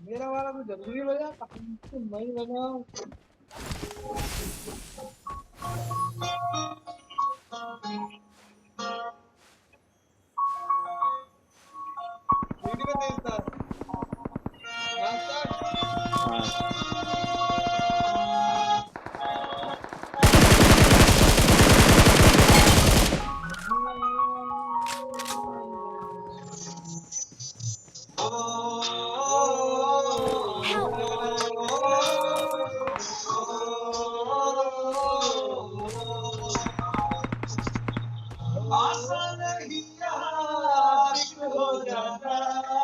मेरा वाला तो जरूरी बजा मैं बजाऊं वीडियो में देता आसान ही यार हो जाता